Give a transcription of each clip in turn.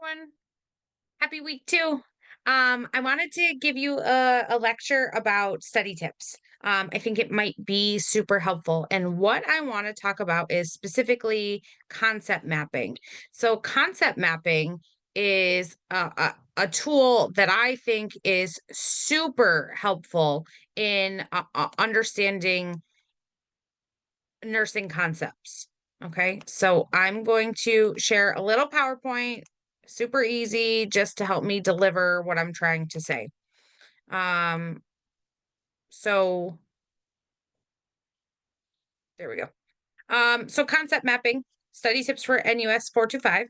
Everyone. Happy week too. I wanted to give you a lecture about study tips. I think it might be super helpful. And what I want to talk about is specifically concept mapping. So, concept mapping is a tool that I think is super helpful in understanding nursing concepts. Okay. So I'm going to share a little PowerPoint, super easy, just to help me deliver what I'm trying to say. Um, so there we go. So concept mapping, study tips for NUS 425.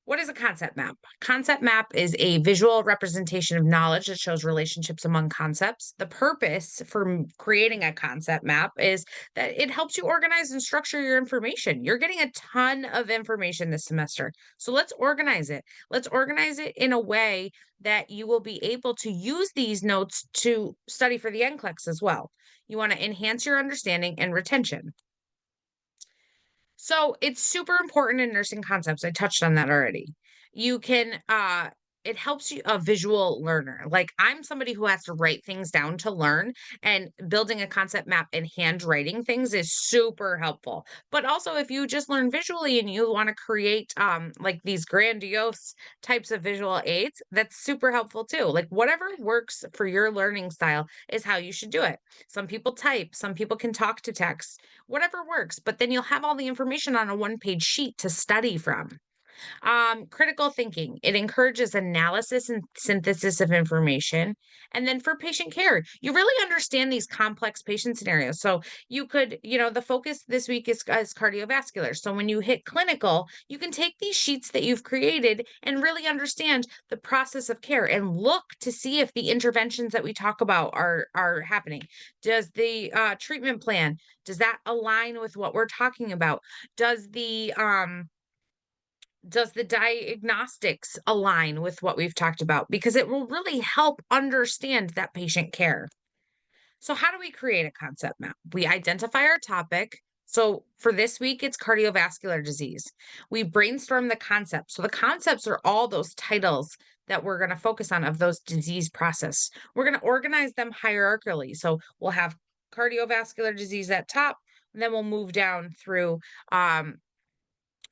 What is a concept map? Concept map is a visual representation of knowledge that shows relationships among concepts. The purpose for creating a concept map is that it helps you organize and structure your information. You're getting a ton of information this semester. So let's organize it. Let's organize it in a way that you will be able to use these notes to study for the NCLEX as well. You want to enhance your understanding and retention. So it's super important in nursing concepts. I touched on that already. You can it helps you a visual learner. Like I'm somebody who has to write things down to learn, and building a concept map and handwriting things is super helpful. But also if you just learn visually and you want to create like these grandiose types of visual aids, that's super helpful too. Like whatever works for your learning style is how you should do it. Some people type, some people can talk to text, whatever works, but then you'll have all the information on a one-page sheet to study from. Critical thinking. It encourages analysis and synthesis of information. And then for patient care, you really understand these complex patient scenarios. So you could, the focus this week is cardiovascular. So when you hit clinical, you can take these sheets that you've created and really understand the process of care and look to see if the interventions that we talk about are happening. Does the treatment plan, does that align with what we're talking about? Does the diagnostics align with what we've talked about? Because it will really help understand that patient care. So, how do we create a concept map? We identify our topic. So, for this week, it's cardiovascular disease. We brainstorm the concepts. So, the concepts are all those titles that we're going to focus on of those disease process. We're going to organize them hierarchically. So, we'll have cardiovascular disease at top, and then we'll move down through um,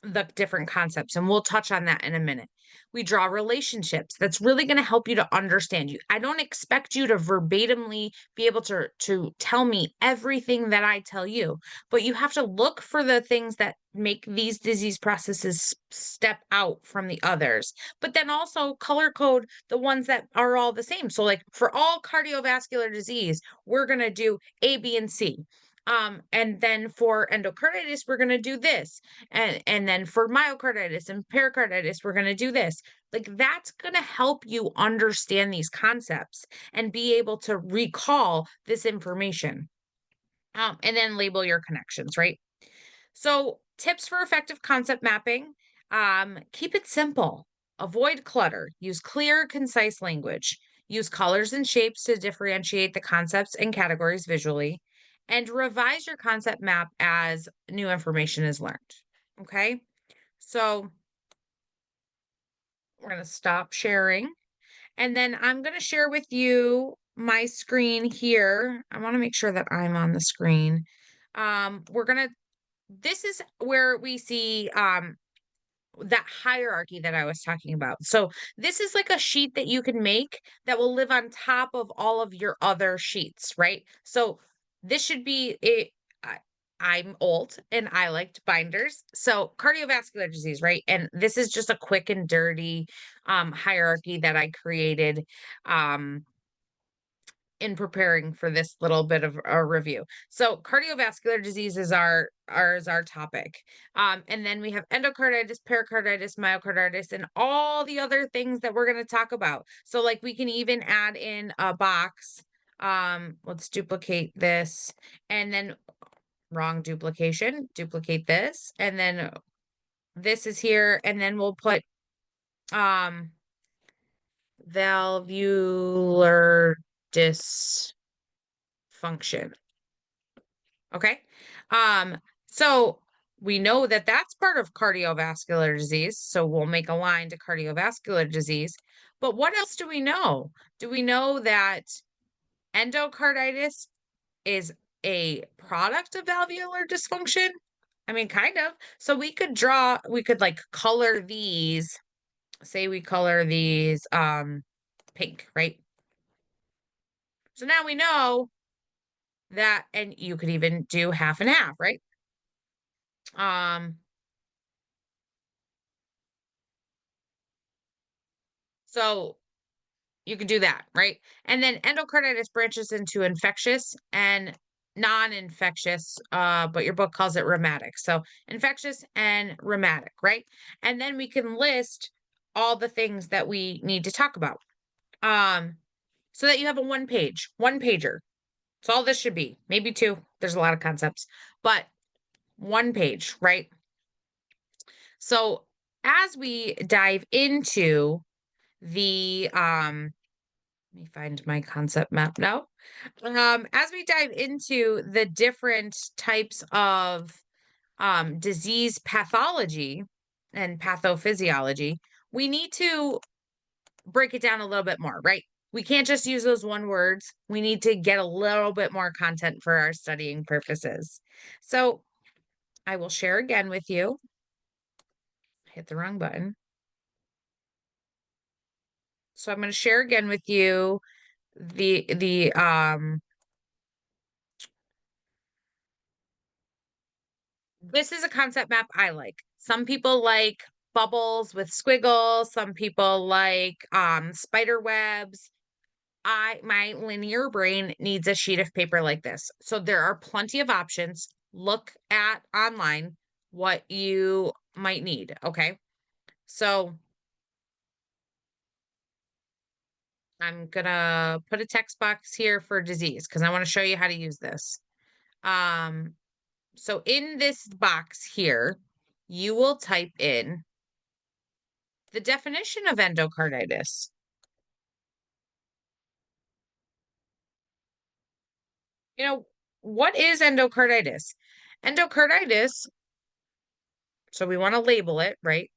the different concepts, and we'll touch on that in a minute. We draw relationships. That's really going to help you to understand you. I don't expect you to verbatimly be able to tell me everything that I tell you, but you have to look for the things that make these disease processes step out from the others. But then also color code the ones that are all the same. So like for all cardiovascular disease, we're going to do A, B, and C. And then for endocarditis, we're going to do this, and then for myocarditis and pericarditis, we're going to do this. Like that's going to help you understand these concepts and be able to recall this information. And then label your connections, right? So, tips for effective concept mapping: keep it simple, avoid clutter, use clear, concise language, use colors and shapes to differentiate the concepts and categories visually, and revise your concept map as new information is learned. Okay, so we're going to stop sharing, and then I'm going to share with you my screen here. I want to make sure that I'm on the screen. We're going to This is where we see that hierarchy that I was talking about. So this is like a sheet that you can make that will live on top of all of your other sheets, right? So this should be it. I'm old and I liked binders. So cardiovascular disease, right? And this is just a quick and dirty hierarchy that I created. In preparing for this little bit of a review. So cardiovascular disease is our topic. And then we have endocarditis, pericarditis, myocarditis, and all the other things that we're going to talk about. So like we can even add in a box. Let's duplicate this, and then wrong duplication, duplicate this, and then this is here, and then we'll put um valvular dysfunction. Okay. So we know that that's part of cardiovascular disease, so we'll make a line to cardiovascular disease. But what else do we know? Do we know that endocarditis is a product of valvular dysfunction? I mean, kind of. So we could like color these, say we color these pink, right? So now we know that, and you could even do half and half, right? Um, so you could do that, right? And then endocarditis branches into infectious and non-infectious, but your book calls it rheumatic. So infectious and rheumatic, right? And then we can list all the things that we need to talk about. So that you have a one pager. That's all this should be. Maybe two. There's a lot of concepts, but one page, right? So as we dive into the let me find my concept map now. As we dive into the different types of disease pathology and pathophysiology, we need to break it down a little bit more, right? We can't just use those one words. We need to get a little bit more content for our studying purposes. So I will share again with you. Hit the wrong button. So I'm going to share again with you the this is a concept map I like. Some people like bubbles with squiggles, some people like spider webs. My linear brain needs a sheet of paper like this. So there are plenty of options. Look at online what you might need, okay? So I'm gonna put a text box here for disease because I want to show you how to use this. Um, so in this box here, you will type in the definition of endocarditis. You know, what is endocarditis? Endocarditis, so we want to label it, right?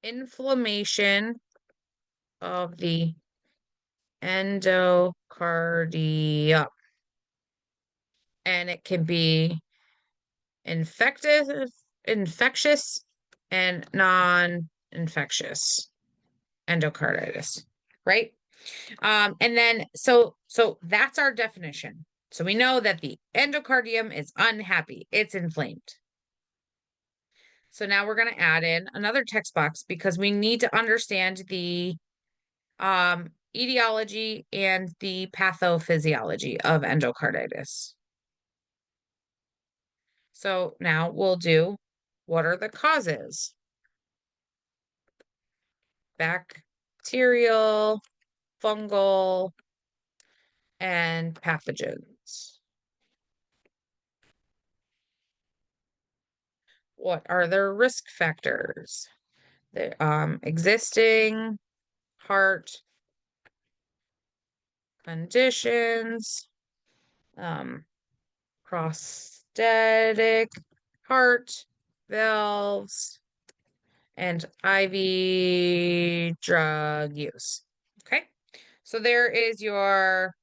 Inflammation of the endocardium. And it can be infective, infectious, and non-infectious endocarditis, right? And then so that's our definition. So we know that the endocardium is unhappy, it's inflamed. So now we're going to add in another text box because we need to understand the etiology and the pathophysiology of endocarditis. So now we'll do, what are the causes? Bacterial, fungal, and pathogens. What are their risk factors? The existing heart conditions, prosthetic heart valves, and IV drug use. Okay, so there is your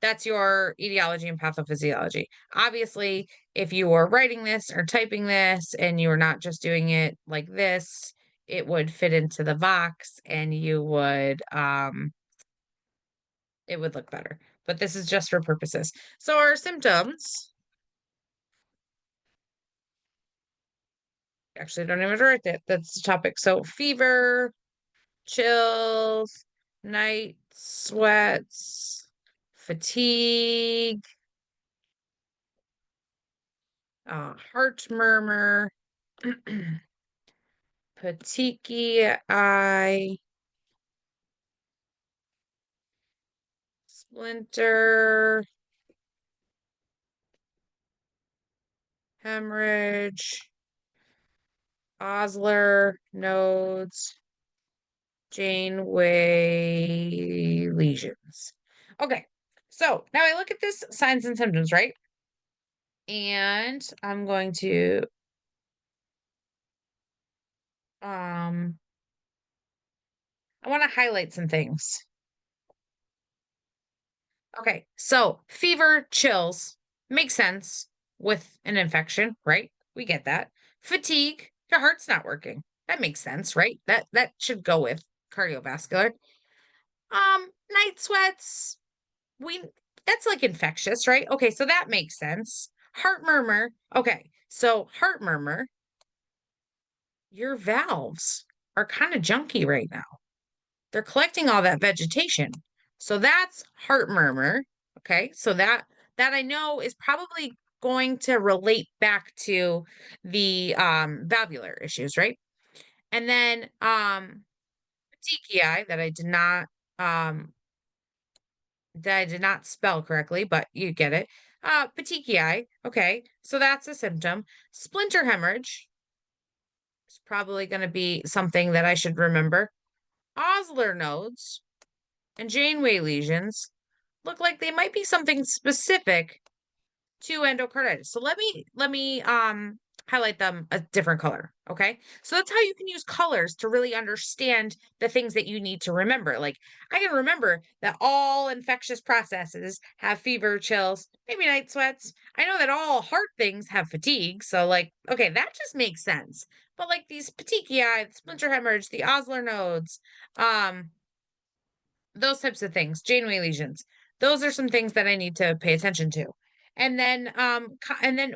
that's your etiology and pathophysiology. Obviously, if you were writing this or typing this and you were not just doing it like this, it would fit into the box and it would look better. But this is just for purposes. So our symptoms, actually don't even write that. That's the topic. So fever, chills, night sweats, fatigue, heart murmur, petechiae, splinter, hemorrhage, Osler nodes, Janeway lesions. Okay, so now I look at this signs and symptoms, right? And I'm going to um I want to highlight some things. Okay, so fever, chills, makes sense with an infection, right? We get that. Fatigue, your heart's not working. That makes sense, right? That should go with cardiovascular. Night sweats, we that's like infectious, right? Okay, so that makes sense. Heart murmur. Okay, so heart murmur, your valves are kind of junky right now. They're collecting all that vegetation. So that's heart murmur. Okay. So that I know is probably going to relate back to the valvular issues, right? And then petechiae um that I did not spell correctly, but you get it. Petechiae. Okay. So that's a symptom. Splinter hemorrhage is probably going to be something that I should remember. Osler nodes and Janeway lesions look like they might be something specific to endocarditis. So let me highlight them a different color, okay? So that's how you can use colors to really understand the things that you need to remember. Like I can remember that all infectious processes have fever, chills, maybe night sweats. I know that all heart things have fatigue, so like okay, that just makes sense. But like these petechiae, splinter hemorrhage, the Osler nodes, um those types of things, Janeway lesions. Those are some things that I need to pay attention to. And then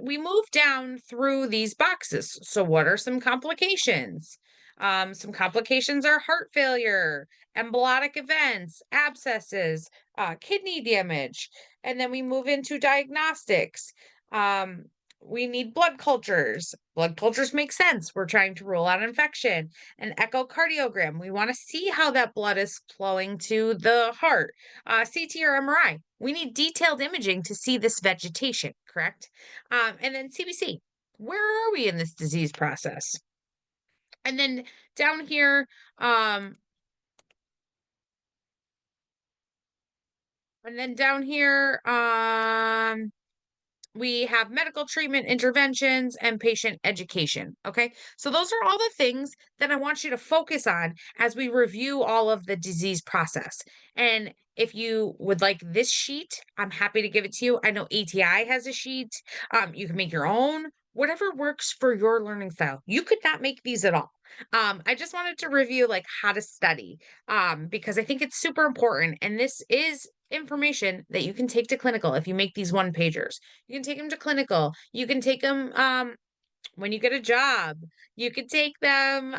we move down through these boxes. So what are some complications? Some complications are heart failure, embolotic events, abscesses, kidney damage. And then we move into diagnostics. Um, we need blood cultures. Blood cultures make sense. We're trying to rule out infection. An echocardiogram. We want to see how that blood is flowing to the heart. CT or MRI. We need detailed imaging to see this vegetation, correct? And then CBC. Where are we in this disease process? And then down here, um, and then down here, we have medical treatment interventions and patient education. Okay. So those are all the things that I want you to focus on as we review all of the disease process. And if you would like this sheet, I'm happy to give it to you. I know ATI has a sheet. You can make your own, whatever works for your learning style. You could not make these at all. I just wanted to review like how to study because I think it's super important. And this is information that you can take to clinical if you make these one pagers. You can take them to clinical. You can take them when you get a job. You could take them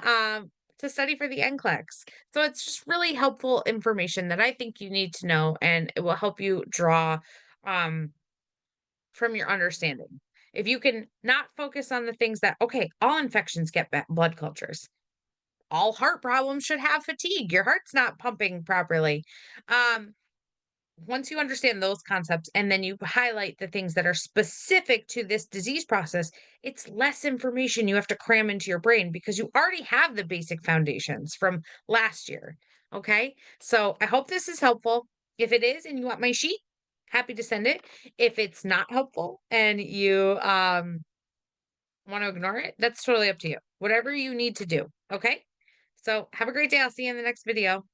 to study for the NCLEX. So it's just really helpful information that I think you need to know, and it will help you draw um, from your understanding. If you can not focus on the things that, okay, all infections get blood cultures. All heart problems should have fatigue. Your heart's not pumping properly. Um, Once you understand those concepts and then you highlight the things that are specific to this disease process, it's less information you have to cram into your brain because you already have the basic foundations from last year. Okay. So I hope this is helpful. If it is and you want my sheet, happy to send it. If it's not helpful and you want to ignore it, that's totally up to you. Whatever you need to do. Okay. So have a great day. I'll see you in the next video.